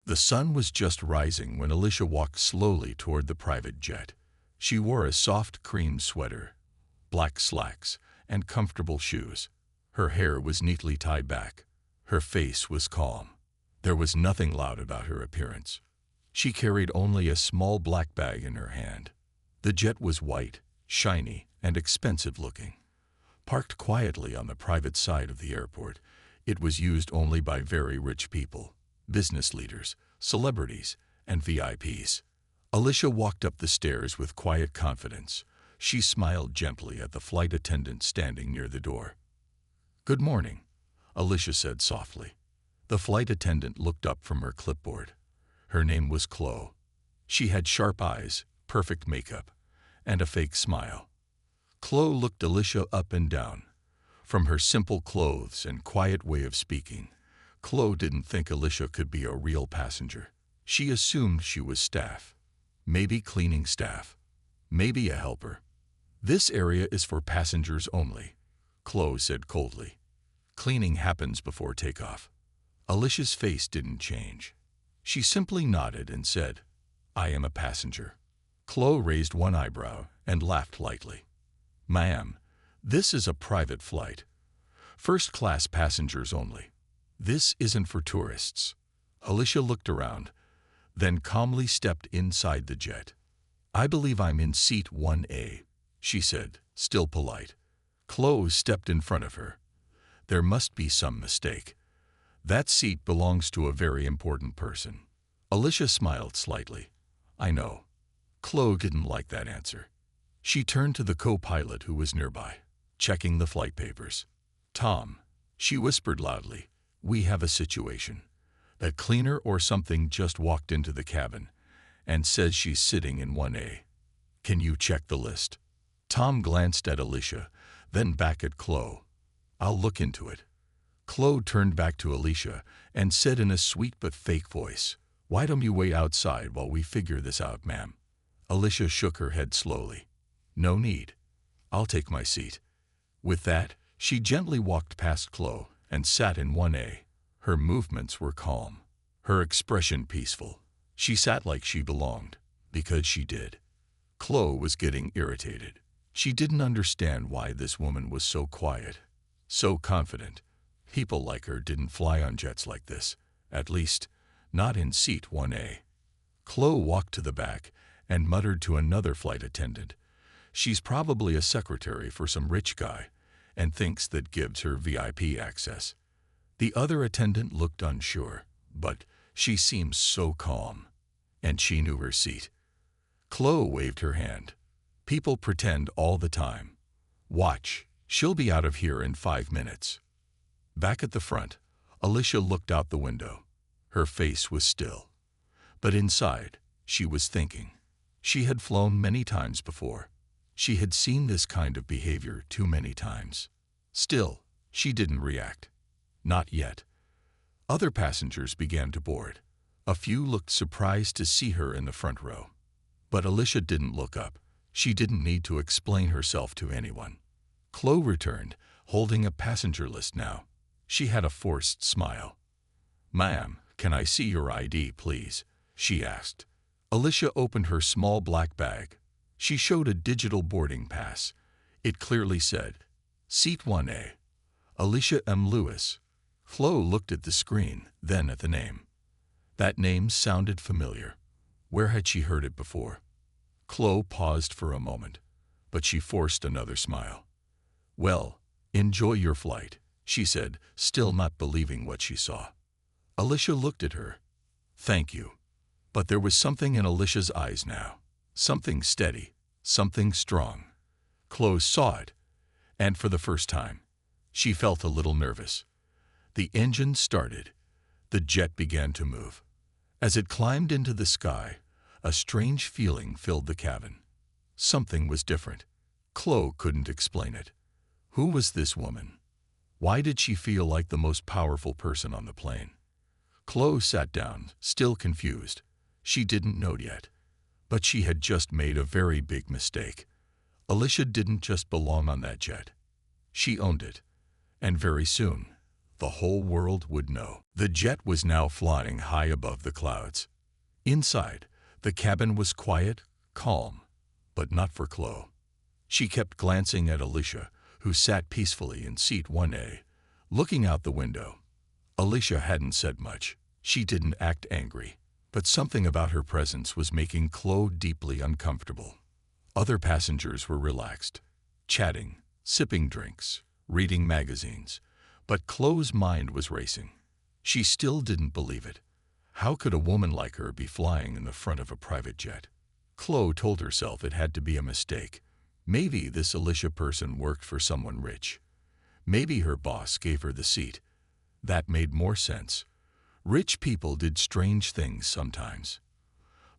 The sun was just rising when Alicia walked slowly toward the private jet. She wore a soft cream sweater, black slacks, and comfortable shoes. Her hair was neatly tied back. Her face was calm. There was nothing loud about her appearance. She carried only a small black bag in her hand. The jet was white, shiny, and expensive-looking. Parked quietly on the private side of the airport, it was used only by very rich people, business leaders, celebrities, and VIPs. Alicia walked up the stairs with quiet confidence. She smiled gently at the flight attendant standing near the door. "Good morning," Alicia said softly. The flight attendant looked up from her clipboard. Her name was Chloe. She had sharp eyes, perfect makeup, and a fake smile. Chloe looked Alicia up and down. From her simple clothes and quiet way of speaking, Chloe didn't think Alicia could be a real passenger. She assumed she was staff. Maybe cleaning staff. Maybe a helper. "This area is for passengers only," Chloe said coldly. "Cleaning happens before takeoff." Alicia's face didn't change. She simply nodded and said, "I am a passenger." Chloe raised one eyebrow and laughed lightly. "Ma'am, this is a private flight. First-class passengers only. This isn't for tourists." Alicia looked around, then calmly stepped inside the jet. "I believe I'm in seat 1A, she said, still polite. Chloe stepped in front of her. "There must be some mistake. That seat belongs to a very important person." Alicia smiled slightly. "I know." Chloe didn't like that answer. She turned to the co-pilot who was nearby, checking the flight papers. "Tom," she whispered loudly, "we have a situation. That cleaner or something just walked into the cabin and says she's sitting in 1A. Can you check the list?" Tom glanced at Alicia, then back at Chloe. "I'll look into it." Chloe turned back to Alicia and said in a sweet but fake voice, "Why don't you wait outside while we figure this out, ma'am?" Alicia shook her head slowly. "No need. I'll take my seat." With that, she gently walked past Chloe and sat in 1A. Her movements were calm, her expression peaceful. She sat like she belonged, because she did. Chloe was getting irritated. She didn't understand why this woman was so quiet, so confident. People like her didn't fly on jets like this, at least, not in seat 1A. Chloe walked to the back and muttered to another flight attendant, "She's probably a secretary for some rich guy and thinks that gives her VIP access." The other attendant looked unsure, but she seemed so calm, and she knew her seat. Chloe waved her hand. "People pretend all the time. Watch, she'll be out of here in 5 minutes." Back at the front, Alicia looked out the window. Her face was still. But inside, she was thinking. She had flown many times before. She had seen this kind of behavior too many times. Still, she didn't react. Not yet. Other passengers began to board. A few looked surprised to see her in the front row. But Alicia didn't look up. She didn't need to explain herself to anyone. Chloe returned, holding a passenger list now. She had a forced smile. "Ma'am, can I see your ID, please?" she asked. Alicia opened her small black bag. She showed a digital boarding pass. It clearly said, "Seat 1A, Alicia M. Lewis." Chloe looked at the screen, then at the name. That name sounded familiar. Where had she heard it before? Chloe paused for a moment, but she forced another smile. "Well, enjoy your flight," she said, still not believing what she saw. Alicia looked at her. "Thank you." But there was something in Alicia's eyes now. Something steady, something strong. Chloe saw it, and for the first time, she felt a little nervous. The engine started. The jet began to move. As it climbed into the sky, a strange feeling filled the cabin. Something was different. Chloe couldn't explain it. Who was this woman? Why did she feel like the most powerful person on the plane? Chloe sat down, still confused. She didn't know yet, but she had just made a very big mistake. Alicia didn't just belong on that jet. She owned it, and very soon, The whole world would know. The jet was now flying high above the clouds. Inside, the cabin was quiet, calm, but not for Chloe. She kept glancing at Alicia, who sat peacefully in seat 1A, looking out the window. Alicia hadn't said much. She didn't act angry, but something about her presence was making Chloe deeply uncomfortable. Other passengers were relaxed, chatting, sipping drinks, reading magazines, but Chloe's mind was racing. She still didn't believe it. How could a woman like her be flying in the front of a private jet? Chloe told herself it had to be a mistake. Maybe this Alicia person worked for someone rich. Maybe her boss gave her the seat. That made more sense. Rich people did strange things sometimes.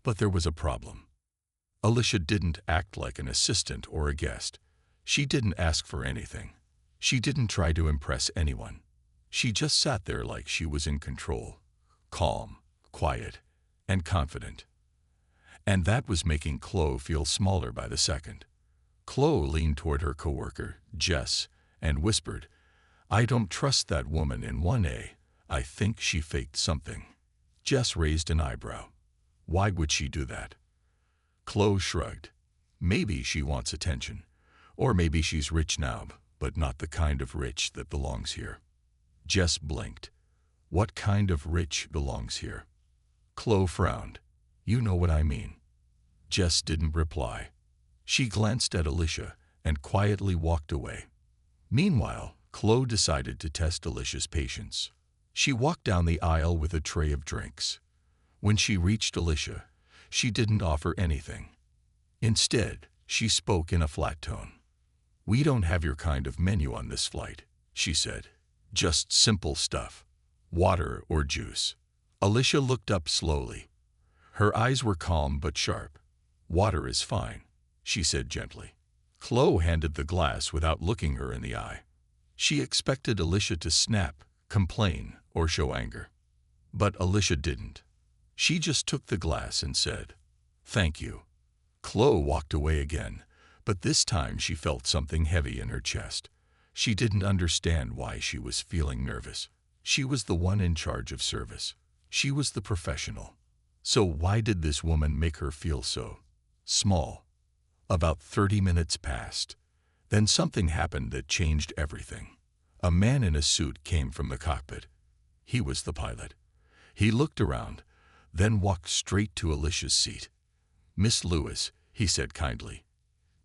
But there was a problem. Alicia didn't act like an assistant or a guest. She didn't ask for anything. She didn't try to impress anyone. She just sat there like she was in control, calm, quiet, and confident. And that was making Chloe feel smaller by the second. Chloe leaned toward her coworker, Jess, and whispered, "I don't trust that woman in 1A. I think she faked something." Jess raised an eyebrow. Why would she do that? Chloe shrugged. Maybe she wants attention. Or maybe she's rich now, but not the kind of rich that belongs here. Jess blinked. What kind of rich belongs here? Chloe frowned. You know what I mean. Jess didn't reply. She glanced at Alicia and quietly walked away. Meanwhile, Chloe decided to test Alicia's patience. She walked down the aisle with a tray of drinks. When she reached Alicia, she didn't offer anything. Instead, she spoke in a flat tone. "We don't have your kind of menu on this flight," she said. "Just simple stuff. Water or juice." Alicia looked up slowly. Her eyes were calm but sharp. "Water is fine," she said gently. Chloe handed the glass without looking her in the eye. She expected Alicia to snap, complain, or show anger. But Alicia didn't. She just took the glass and said, "Thank you." Chloe walked away again, but this time she felt something heavy in her chest. She didn't understand why she was feeling nervous. She was the one in charge of service. She was the professional. So why did this woman make her feel so small? About 30 minutes passed. Then something happened that changed everything. A man in a suit came from the cockpit. He was the pilot. He looked around, then walked straight to Alicia's seat. "Miss Lewis," he said kindly,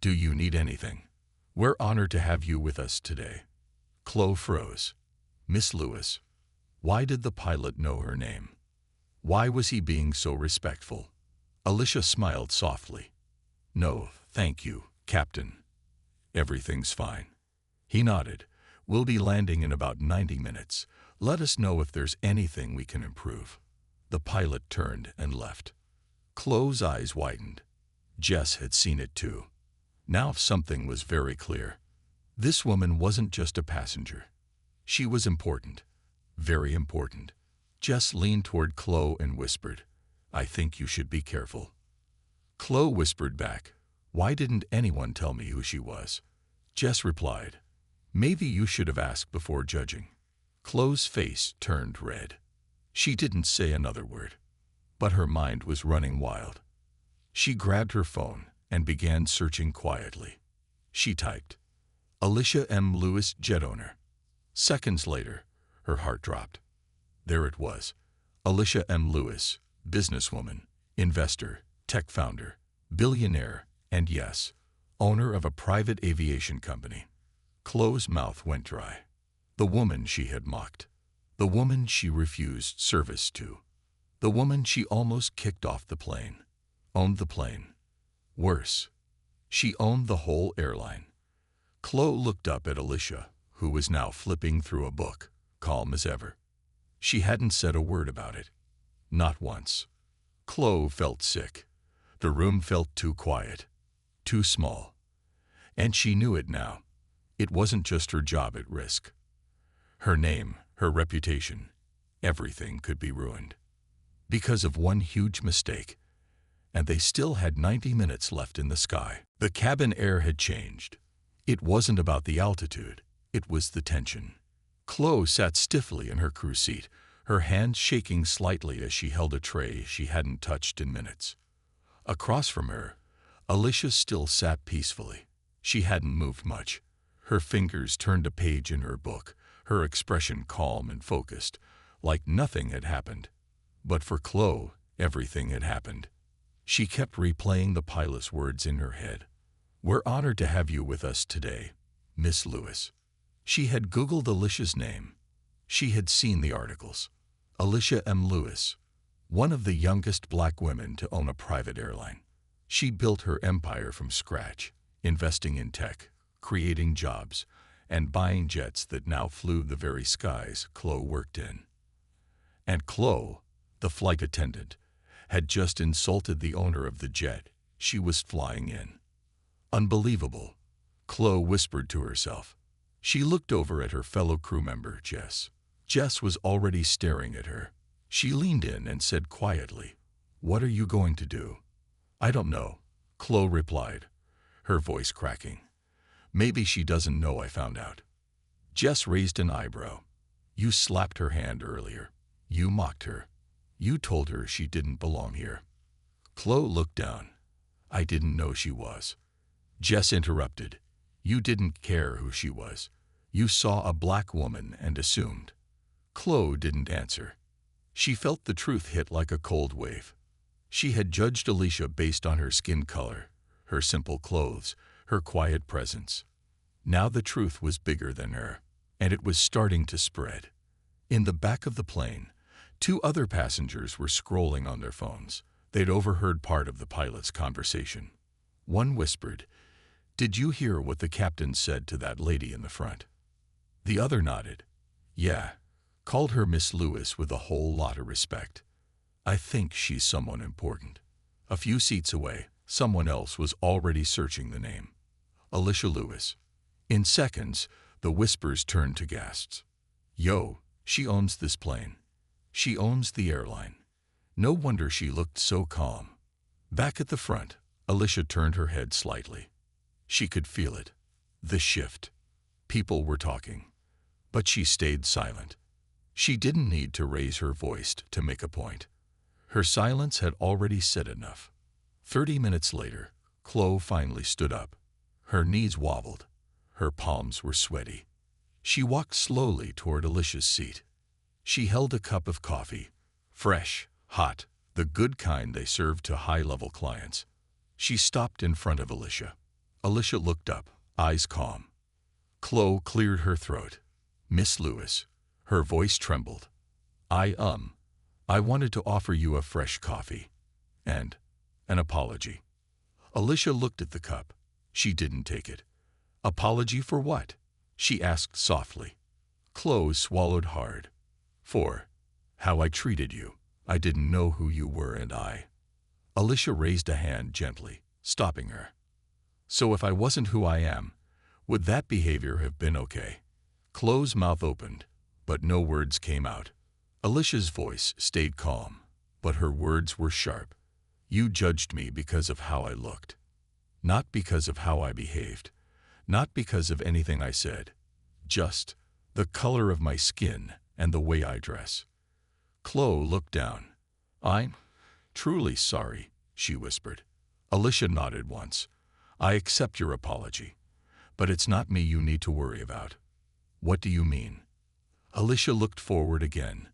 "do you need anything? We're honored to have you with us today." Chloe froze. Miss Lewis. Why did the pilot know her name? Why was he being so respectful? Alicia smiled softly. "No, thank you, Captain. Everything's fine." He nodded. "We'll be landing in about 90 minutes. Let us know if there's anything we can improve." The pilot turned and left. Chloe's eyes widened. Jess had seen it too. Now something was very clear. This woman wasn't just a passenger. She was important. Very important. Jess leaned toward Chloe and whispered, "I think you should be careful." Chloe whispered back, "Why didn't anyone tell me who she was?" Jess replied, "Maybe you should have asked before judging." Chloe's face turned red. She didn't say another word, but her mind was running wild. She grabbed her phone and began searching quietly. She typed, "Alicia M. Lewis, jet owner." Seconds later, her heart dropped. There it was. Alicia M. Lewis, businesswoman, investor, tech founder, billionaire, and yes, owner of a private aviation company. Chloe's mouth went dry. The woman she had mocked. The woman she refused service to. The woman she almost kicked off the plane. Owned the plane. Worse, she owned the whole airline. Chloe looked up at Alicia, who was now flipping through a book, calm as ever. She hadn't said a word about it. Not once. Chloe felt sick. The room felt too quiet. Too small. And she knew it now. It wasn't just her job at risk. Her name, her reputation, everything could be ruined. Because of one huge mistake. And they still had 90 minutes left in the sky. The cabin air had changed. It wasn't about the altitude. It was the tension. Chloe sat stiffly in her crew seat, her hands shaking slightly as she held a tray she hadn't touched in minutes. Across from her, Alicia still sat peacefully. She hadn't moved much. Her fingers turned a page in her book, her expression calm and focused, like nothing had happened. But for Chloe, everything had happened. She kept replaying the pilot's words in her head. "We're honored to have you with us today, Miss Lewis." She had Googled Alicia's name. She had seen the articles. Alicia M. Lewis, one of the youngest black women to own a private airline. She built her empire from scratch, investing in tech, creating jobs, and buying jets that now flew the very skies Chloe worked in. And Chloe, the flight attendant, had just insulted the owner of the jet she was flying in. Unbelievable, Chloe whispered to herself. She looked over at her fellow crew member, Jess. Jess was already staring at her. She leaned in and said quietly, "What are you going to do?" "I don't know," Chloe replied, her voice cracking. "Maybe she doesn't know I found out." Jess raised an eyebrow. "You slapped her hand earlier. You mocked her. You told her she didn't belong here." Chloe looked down. "I didn't know she was." Jess interrupted. "You didn't care who she was. You saw a black woman and assumed." Chloe didn't answer. She felt the truth hit like a cold wave. She had judged Alicia based on her skin color, her simple clothes, her quiet presence. Now the truth was bigger than her, and it was starting to spread. In the back of the plane, 2 other passengers were scrolling on their phones. They'd overheard part of the pilot's conversation. One whispered, "Did you hear what the captain said to that lady in the front?" The other nodded. "Yeah, called her Miss Lewis with a whole lot of respect. I think she's someone important." A few seats away, someone else was already searching the name. Alicia Lewis. In seconds, the whispers turned to gasps. "Yo, she owns this plane. She owns the airline." No wonder she looked so calm. Back at the front, Alicia turned her head slightly. She could feel it. The shift. People were talking. But she stayed silent. She didn't need to raise her voice to make a point. Her silence had already said enough. 30 minutes later, Chloe finally stood up. Her knees wobbled. Her palms were sweaty. She walked slowly toward Alicia's seat. She held a cup of coffee. Fresh, hot, the good kind they served to high-level clients. She stopped in front of Alicia. Alicia looked up, eyes calm. Chloe cleared her throat. "Miss Lewis." Her voice trembled. I wanted to offer you a fresh coffee. And an apology." Alicia looked at the cup. She didn't take it. "Apology for what?" she asked softly. Chloe swallowed hard. "For how I treated you. I didn't know who you were and I." Alicia raised a hand gently, stopping her. "So if I wasn't who I am, would that behavior have been okay?" Chloe's mouth opened, but no words came out. Alicia's voice stayed calm, but her words were sharp. "You judged me because of how I looked. Not because of how I behaved. Not because of anything I said. Just the color of my skin and the way I dress." Chloe looked down. "I'm truly sorry," she whispered. Alicia nodded once. "I accept your apology. But it's not me you need to worry about." "What do you mean?" Alicia looked forward again.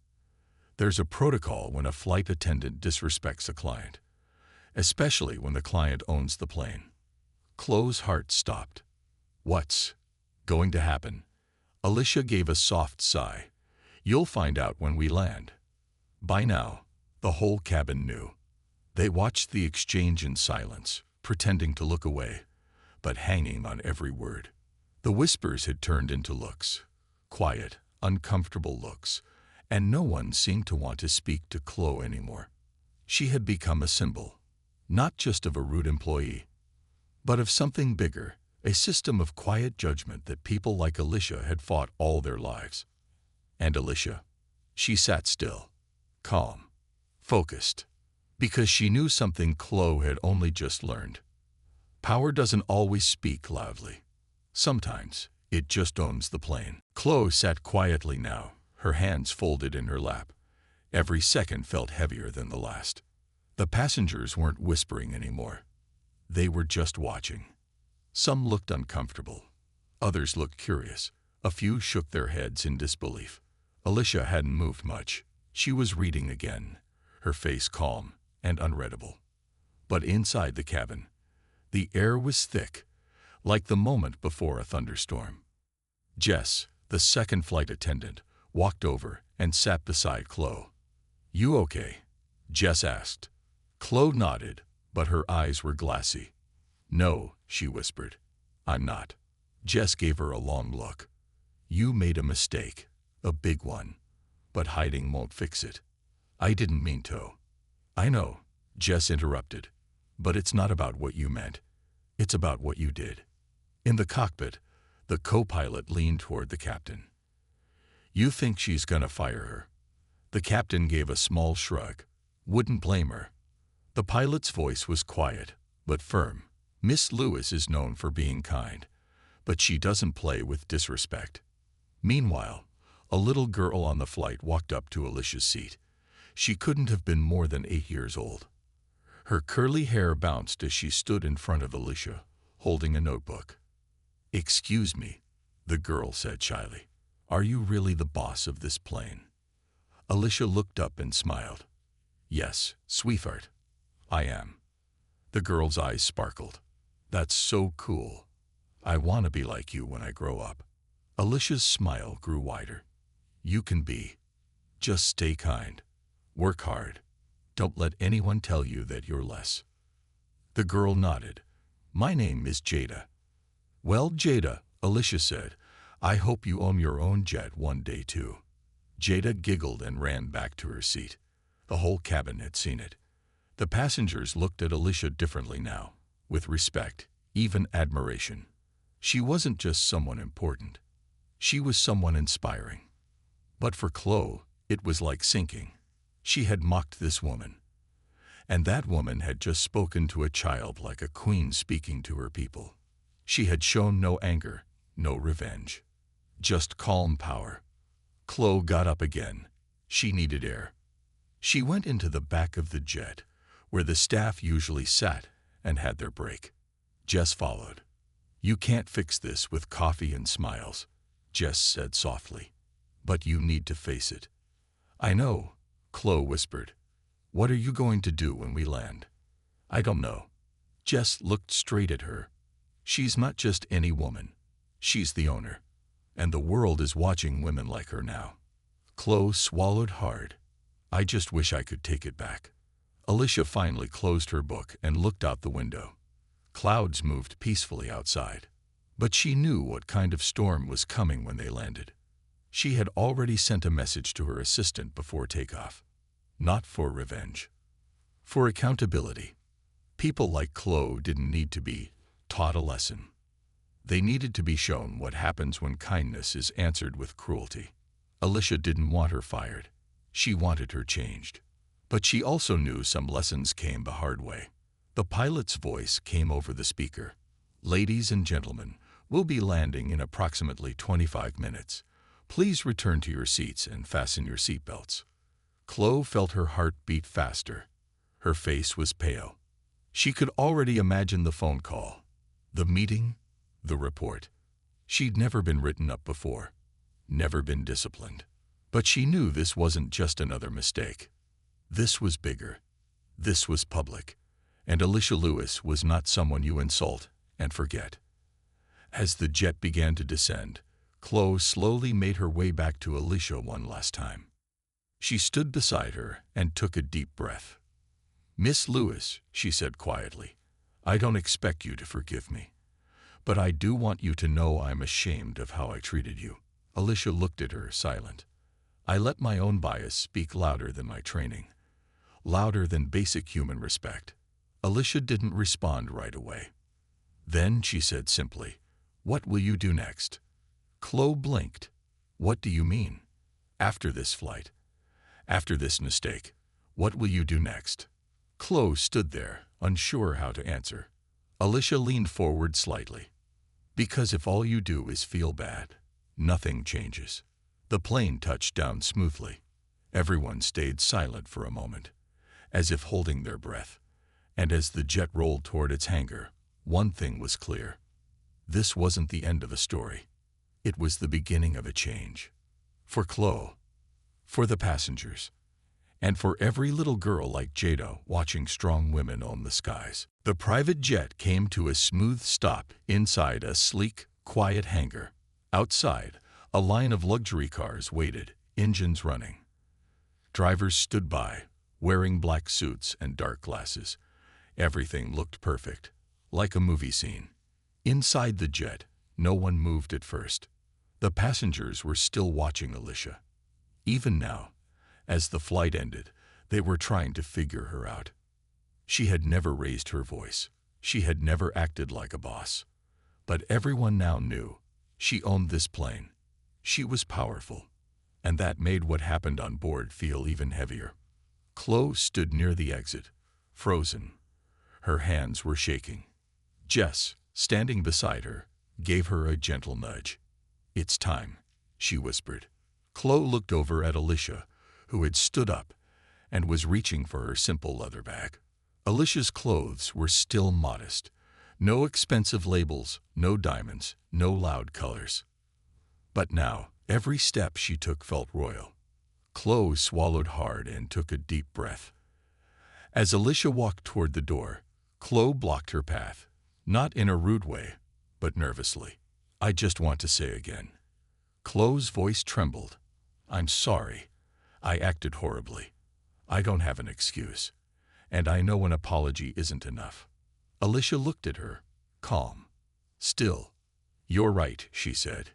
"There's a protocol when a flight attendant disrespects a client, especially when the client owns the plane." Chloe's heart stopped. "What's going to happen?" Alicia gave a soft sigh. "You'll find out when we land." By now, the whole cabin knew. They watched the exchange in silence, pretending to look away, but hanging on every word. The whispers had turned into looks. Quiet, uncomfortable looks, and no one seemed to want to speak to Chloe anymore. She had become a symbol, not just of a rude employee, but of something bigger, a system of quiet judgment that people like Alicia had fought all their lives. And Alicia, she sat still, calm, focused, because she knew something Chloe had only just learned. Power doesn't always speak loudly. Sometimes It just owns the plane. Chloe sat quietly now, her hands folded in her lap. Every second felt heavier than the last. The passengers weren't whispering anymore. They were just watching. Some looked uncomfortable. Others looked curious. A few shook their heads in disbelief. Alicia hadn't moved much. She was reading again, her face calm and unreadable. But inside the cabin, the air was thick, like the moment before a thunderstorm. Jess, the second flight attendant, walked over and sat beside Chloe. "You okay?" Jess asked. Chloe nodded, but her eyes were glassy. "No," she whispered. "I'm not." Jess gave her a long look. "You made a mistake, a big one. But hiding won't fix it." "I didn't mean to." "I know," Jess interrupted. "But it's not about what you meant. It's about what you did." In the cockpit, the co-pilot leaned toward the captain. "You think she's gonna fire her?" The captain gave a small shrug. "Wouldn't blame her." The pilot's voice was quiet, but firm. "Miss Lewis is known for being kind, but she doesn't play with disrespect." Meanwhile, a little girl on the flight walked up to Alicia's seat. She couldn't have been more than 8 years old. Her curly hair bounced as she stood in front of Alicia, holding a notebook. "Excuse me," the girl said shyly. "Are you really the boss of this plane?" Alicia looked up and smiled. "Yes, sweetheart, I am." The girl's eyes sparkled. "That's so cool. I want to be like you when I grow up." Alicia's smile grew wider. "You can be. Just stay kind. Work hard. Don't let anyone tell you that you're less." The girl nodded. "My name is Jada." "Well, Jada," Alicia said, "I hope you own your own jet one day too." Jada giggled and ran back to her seat. The whole cabin had seen it. The passengers looked at Alicia differently now, with respect, even admiration. She wasn't just someone important. She was someone inspiring. But for Chloe, it was like sinking. She had mocked this woman. And that woman had just spoken to a child like a queen speaking to her people. She had shown no anger, no revenge. Just calm power. Chloe got up again. She needed air. She went into the back of the jet, where the staff usually sat and had their break. Jess followed. "You can't fix this with coffee and smiles," Jess said softly. "But you need to face it." "I know," Chloe whispered. "What are you going to do when we land?" "I don't know." Jess looked straight at her. "She's not just any woman. She's the owner. And the world is watching women like her now." Chloe swallowed hard. "I just wish I could take it back." Alicia finally closed her book and looked out the window. Clouds moved peacefully outside. But she knew what kind of storm was coming when they landed. She had already sent a message to her assistant before takeoff. Not for revenge. For accountability. People like Chloe didn't need to be taught a lesson. They needed to be shown what happens when kindness is answered with cruelty. Alicia didn't want her fired. She wanted her changed. But she also knew some lessons came the hard way. The pilot's voice came over the speaker. "Ladies and gentlemen, we'll be landing in approximately 25 minutes. Please return to your seats and fasten your seatbelts." Chloe felt her heart beat faster. Her face was pale. She could already imagine the phone call, the meeting, the report. She'd never been written up before, never been disciplined. But she knew this wasn't just another mistake. This was bigger. This was public. And Alicia Lewis was not someone you insult and forget. As the jet began to descend, Chloe slowly made her way back to Alicia one last time. She stood beside her and took a deep breath. "Miss Lewis," she said quietly, "I don't expect you to forgive me. But I do want you to know I'm ashamed of how I treated you." Alicia looked at her, silent. "I let my own bias speak louder than my training, louder than basic human respect." Alicia didn't respond right away. Then she said simply, "What will you do next?" Chloe blinked. "What do you mean?" "After this flight. After this mistake. What will you do next?" Chloe stood there, unsure how to answer. Alicia leaned forward slightly. Because if all you do is feel bad, nothing changes. The plane touched down smoothly. Everyone stayed silent for a moment, as if holding their breath. And as the jet rolled toward its hangar, one thing was clear. This wasn't the end of a story. It was the beginning of a change. For Chloe, for the passengers, and for every little girl like Jada watching strong women own the skies. The private jet came to a smooth stop inside a sleek, quiet hangar. Outside, a line of luxury cars waited, engines running. Drivers stood by, wearing black suits and dark glasses. Everything looked perfect, like a movie scene. Inside the jet, no one moved at first. The passengers were still watching Alicia. Even now, as the flight ended, they were trying to figure her out. She had never raised her voice. She had never acted like a boss. But everyone now knew she owned this plane. She was powerful, and that made what happened on board feel even heavier. Chloe stood near the exit, frozen. Her hands were shaking. Jess, standing beside her, gave her a gentle nudge. "It's time," she whispered. Chloe looked over at Alicia, who had stood up and was reaching for her simple leather bag. Alicia's clothes were still modest. No expensive labels, no diamonds, no loud colors. But now, every step she took felt royal. Chloe swallowed hard and took a deep breath. As Alicia walked toward the door, Chloe blocked her path, not in a rude way, but nervously. "I just want to say again." Chloe's voice trembled. "I'm sorry. I acted horribly. I don't have an excuse. And I know an apology isn't enough." Alicia looked at her, calm. "Still, you're right," she said.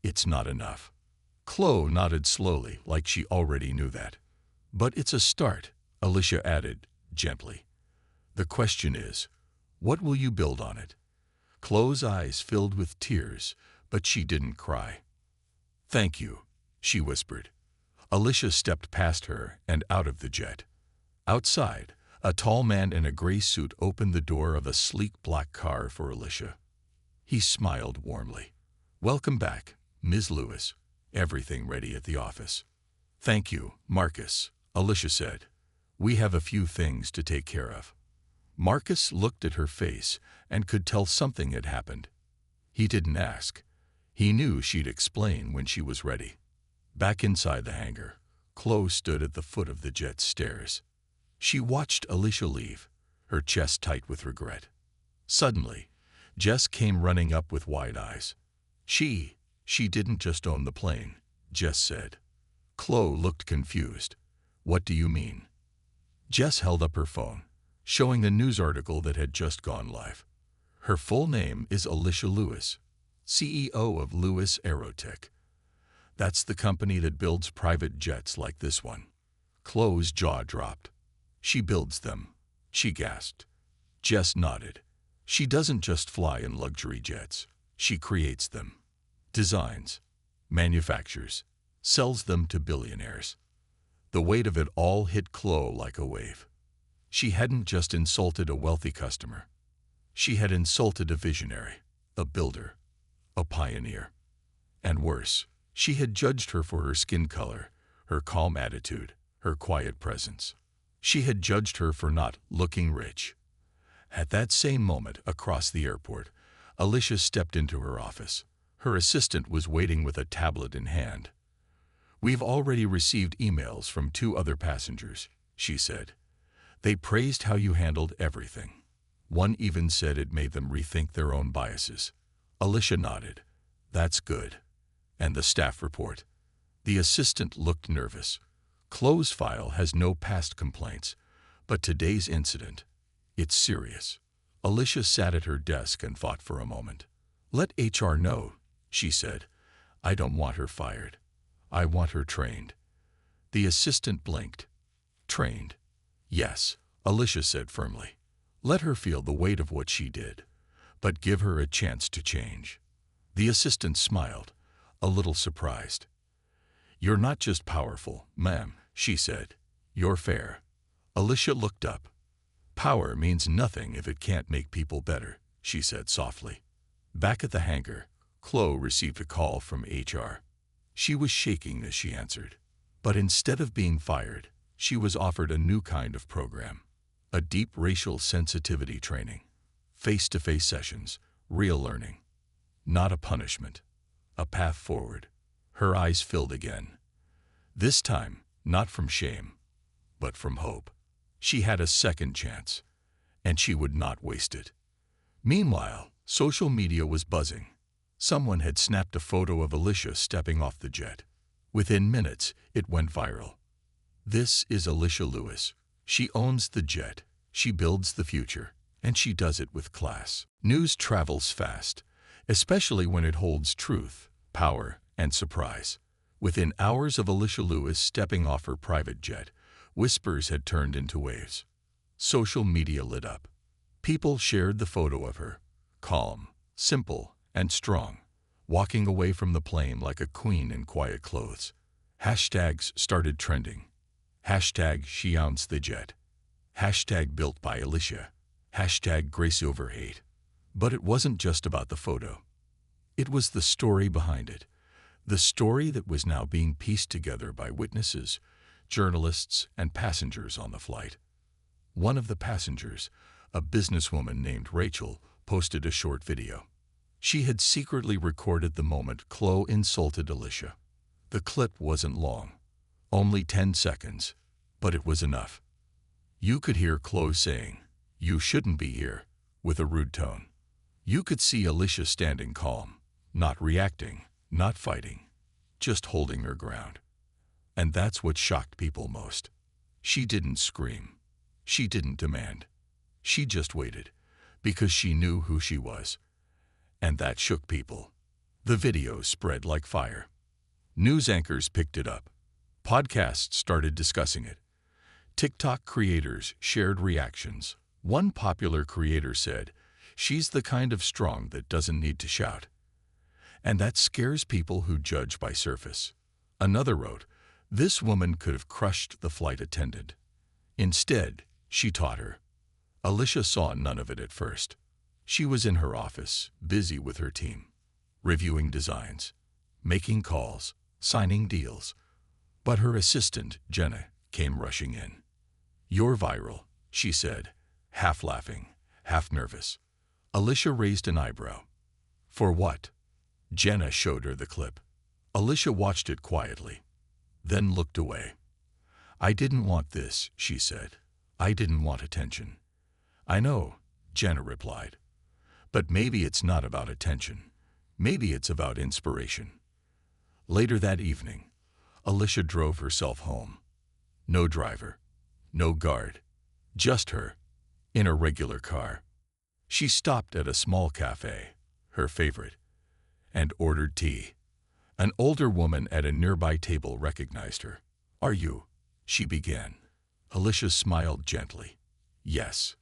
"It's not enough." Chloe nodded slowly, like she already knew that. "But it's a start," Alicia added, gently. "The question is, what will you build on it?" Chloe's eyes filled with tears, but she didn't cry. "Thank you," she whispered. Alicia stepped past her and out of the jet. Outside, a tall man in a gray suit opened the door of a sleek black car for Alicia. He smiled warmly. "Welcome back, Ms. Lewis. Everything ready at the office?" "Thank you, Marcus," Alicia said. "We have a few things to take care of." Marcus looked at her face and could tell something had happened. He didn't ask. He knew she'd explain when she was ready. Back inside the hangar, Chloe stood at the foot of the jet's stairs. She watched Alicia leave, her chest tight with regret. Suddenly, Jess came running up with wide eyes. She didn't just own the plane," Jess said. Chloe looked confused. "What do you mean?" Jess held up her phone, showing the news article that had just gone live. "Her full name is Alicia Lewis, CEO of Lewis Aerotech. That's the company that builds private jets like this one." Chloe's jaw dropped. "She builds them," she gasped. Jess nodded. "She doesn't just fly in luxury jets. She creates them, designs, manufactures, sells them to billionaires." The weight of it all hit Chloe like a wave. She hadn't just insulted a wealthy customer. She had insulted a visionary, a builder, a pioneer. And worse, she had judged her for her skin color, her calm attitude, her quiet presence. She had judged her for not looking rich. At that same moment, across the airport, Alicia stepped into her office. Her assistant was waiting with a tablet in hand. "We've already received emails from 2 other passengers," she said. "They praised how you handled everything. One even said it made them rethink their own biases." Alicia nodded. "That's good. And the staff report?" The assistant looked nervous. "Chloe's file has no past complaints, but today's incident, it's serious." Alicia sat at her desk and thought for a moment. "Let HR know," she said. "I don't want her fired. I want her trained." The assistant blinked. "Trained?" "Yes," Alicia said firmly. "Let her feel the weight of what she did, but give her a chance to change." The assistant smiled, a little surprised. "You're not just powerful, ma'am," she said. "You're fair." Alicia looked up. "Power means nothing if it can't make people better," she said softly. Back at the hangar, Chloe received a call from HR. She was shaking as she answered. But instead of being fired, she was offered a new kind of program. A deep racial sensitivity training. Face-to-face sessions, real learning. Not a punishment. A path forward. Her eyes filled again. This time, not from shame, but from hope. She had a second chance, and she would not waste it. Meanwhile, social media was buzzing. Someone had snapped a photo of Alicia stepping off the jet. Within minutes, it went viral. This is Alicia Lewis. She owns the jet, she builds the future, and she does it with class. News travels fast, especially when it holds truth, power, and surprise. Within hours of Alicia Lewis stepping off her private jet, whispers had turned into waves. Social media lit up. People shared the photo of her, calm, simple, and strong, walking away from the plane like a queen in quiet clothes. Hashtags started trending. Hashtag she owns the jet. Hashtag built by Alicia. Hashtag grace over hate. But it wasn't just about the photo. It was the story behind it. The story that was now being pieced together by witnesses, journalists, and passengers on the flight. One of the passengers, a businesswoman named Rachel, posted a short video. She had secretly recorded the moment Chloe insulted Alicia. The clip wasn't long, only 10 seconds, but it was enough. You could hear Chloe saying, "You shouldn't be here," with a rude tone. You could see Alicia standing calm, not reacting, not fighting, just holding her ground. And that's what shocked people most. She didn't scream. She didn't demand. She just waited, because she knew who she was. And that shook people. The video spread like fire. News anchors picked it up. Podcasts started discussing it. TikTok creators shared reactions. One popular creator said, "She's the kind of strong that doesn't need to shout." And that scares people who judge by surface. Another wrote, "This woman could have crushed the flight attendant. Instead, she taught her." Alicia saw none of it at first. She was in her office, busy with her team, reviewing designs, making calls, signing deals. But her assistant, Jenna, came rushing in. "You're viral," she said, half laughing, half nervous. Alicia raised an eyebrow. "For what?" Jenna showed her the clip. Alicia watched it quietly, then looked away. "I didn't want this," she said. "I didn't want attention." "I know," Jenna replied. "But maybe it's not about attention. Maybe it's about inspiration." Later that evening, Alicia drove herself home. No driver, no guard, just her, in a regular car. She stopped at a small cafe, her favorite, and ordered tea. An older woman at a nearby table recognized her. "Are you?" she began. Alicia smiled gently. "Yes."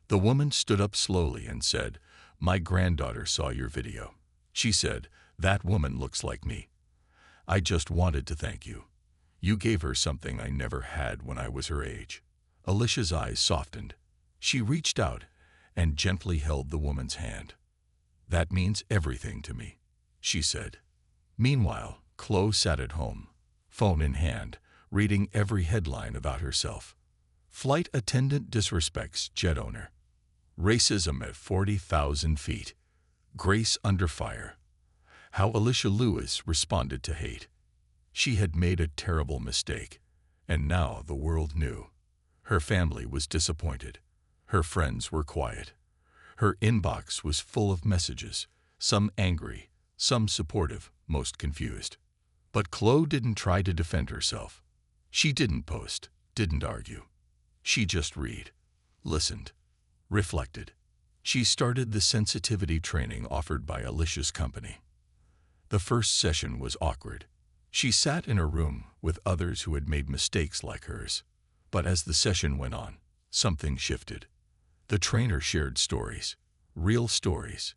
The woman stood up slowly and said, "My granddaughter saw your video. She said, 'That woman looks like me.' I just wanted to thank you. You gave her something I never had when I was her age." Alicia's eyes softened. She reached out and gently held the woman's hand. "That means everything to me," she said. Meanwhile, Chloe sat at home, phone in hand, reading every headline about herself. Flight attendant disrespects jet owner. Racism at 40,000 feet. Grace under fire. How Alicia Lewis responded to hate. She had made a terrible mistake, and now the world knew. Her family was disappointed. Her friends were quiet. Her inbox was full of messages, some angry, some supportive, most confused. But Chloe didn't try to defend herself. She didn't post, didn't argue. She just read, listened, reflected. She started the sensitivity training offered by Alicia's company. The first session was awkward. She sat in a room with others who had made mistakes like hers. But as the session went on, something shifted. The trainer shared stories, real stories,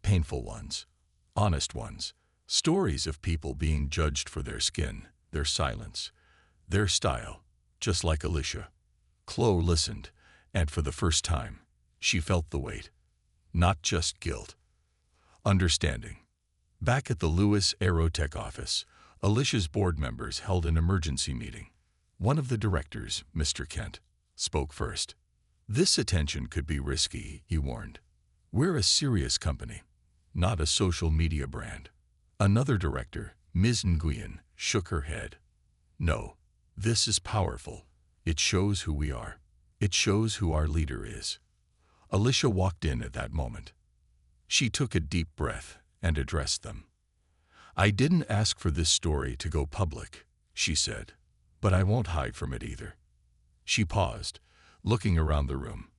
painful ones, honest ones, stories of people being judged for their skin, their silence, their style, just like Alicia. Chloe listened, and for the first time, she felt the weight. Not just guilt. Understanding. Back at the Lewis Aerotech office, Alicia's board members held an emergency meeting. One of the directors, Mr. Kent, spoke first. This attention could be risky, he warned. We're a serious company, not a social media brand. Another director, Ms. Nguyen, shook her head. No, this is powerful. It shows who we are. It shows who our leader is. Alicia walked in at that moment. She took a deep breath and addressed them. I didn't ask for this story to go public, she said, but I won't hide from it either. She paused, looking around the room.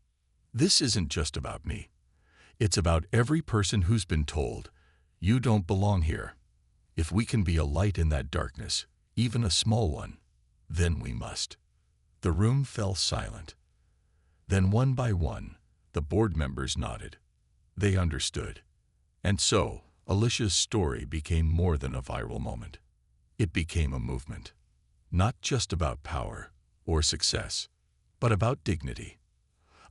This isn't just about me. It's about every person who's been told, you don't belong here. If we can be a light in that darkness, even a small one, then we must. The room fell silent. Then one by one, the board members nodded. They understood. And so, Alicia's story became more than a viral moment. It became a movement. Not just about power or success, but about dignity.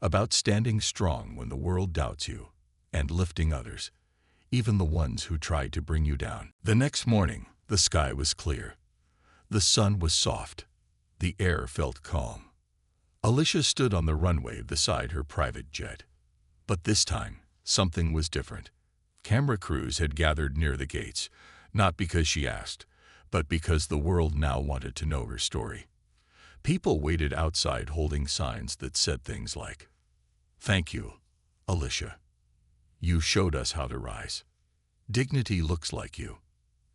About standing strong when the world doubts you, and lifting others, even the ones who tried to bring you down. The next morning, the sky was clear. The sun was soft. The air felt calm. Alicia stood on the runway beside her private jet. But this time, something was different. Camera crews had gathered near the gates, not because she asked, but because the world now wanted to know her story. People waited outside holding signs that said things like, "Thank you, Alicia. You showed us how to rise. Dignity looks like you."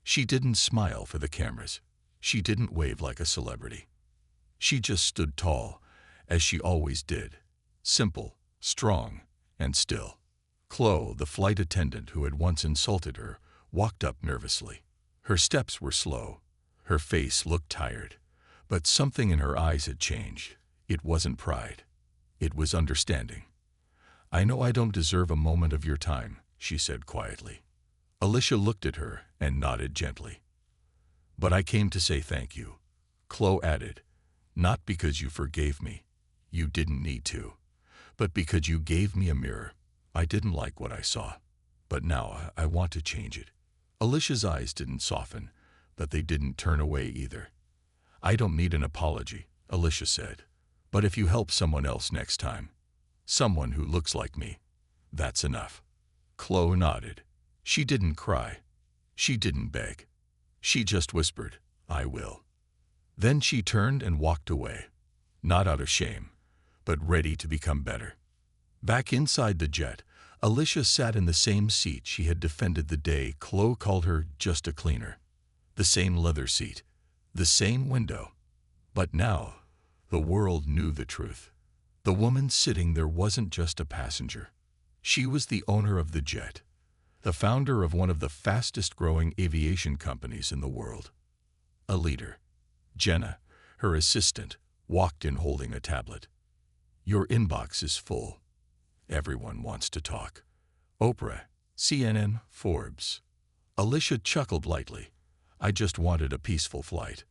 She didn't smile for the cameras. She didn't wave like a celebrity. She just stood tall, as she always did, simple, strong, and still. Chloe, the flight attendant who had once insulted her, walked up nervously. Her steps were slow. Her face looked tired. But something in her eyes had changed. It wasn't pride. It was understanding. "I know I don't deserve a moment of your time," she said quietly. Alicia looked at her and nodded gently. "But I came to say thank you," Chloe added, "not because you forgave me. You didn't need to. But because you gave me a mirror. I didn't like what I saw. But now I want to change it." Alicia's eyes didn't soften, but they didn't turn away either. "I don't need an apology," Alicia said. "But if you help someone else next time, someone who looks like me, that's enough." Chloe nodded. She didn't cry. She didn't beg. She just whispered, "I will." Then she turned and walked away, not out of shame, but ready to become better. Back inside the jet, Alicia sat in the same seat she had defended the day Chloe called her just a cleaner. The same leather seat, the same window. But now, the world knew the truth. The woman sitting there wasn't just a passenger. She was the owner of the jet, the founder of one of the fastest-growing aviation companies in the world. A leader. Jenna, her assistant, walked in holding a tablet. "Your inbox is full. Everyone wants to talk. Oprah, CNN, Forbes." Alicia chuckled lightly. "I just wanted a peaceful flight."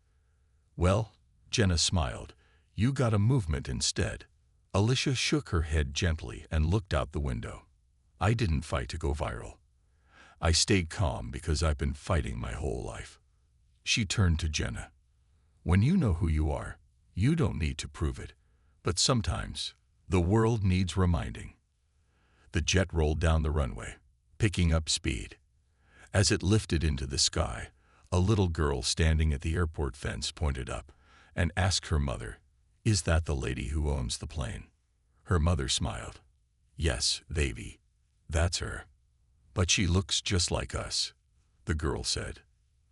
"Well," Jenna smiled, "you got a movement instead." Alicia shook her head gently and looked out the window. "I didn't fight to go viral. I stayed calm because I've been fighting my whole life." She turned to Jenna. "When you know who you are, you don't need to prove it. But sometimes, the world needs reminding." The jet rolled down the runway, picking up speed. As it lifted into the sky, a little girl standing at the airport fence pointed up and asked her mother, "Is that the lady who owns the plane?" Her mother smiled. "Yes, baby, that's her. But she looks just like us," the girl said.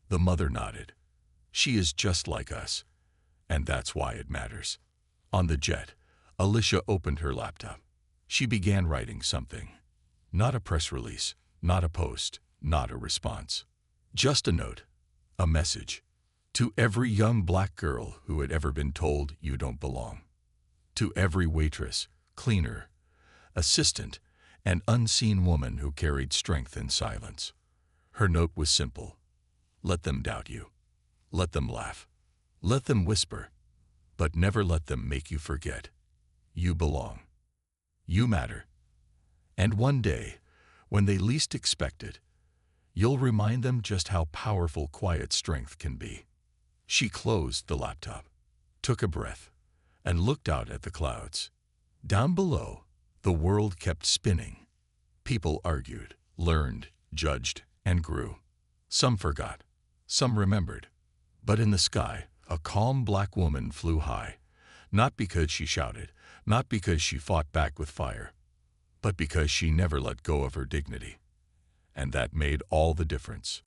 The mother nodded. "She is just like us, and that's why it matters." On the jet, Alicia opened her laptop. She began writing something. Not a press release, not a post, not a response. Just a note, a message. To every young black girl who had ever been told you don't belong. To every waitress, cleaner, assistant, and unseen woman who carried strength in silence. Her note was simple. Let them doubt you. Let them laugh. Let them whisper. But never let them make you forget. You belong. You matter. And one day, when they least expect it, you'll remind them just how powerful quiet strength can be. She closed the laptop, took a breath, and looked out at the clouds. Down below, the world kept spinning. People argued, learned, judged, and grew. Some forgot, some remembered. But in the sky, a calm black woman flew high, not because she shouted, not because she fought back with fire, but because she never let go of her dignity. And that made all the difference.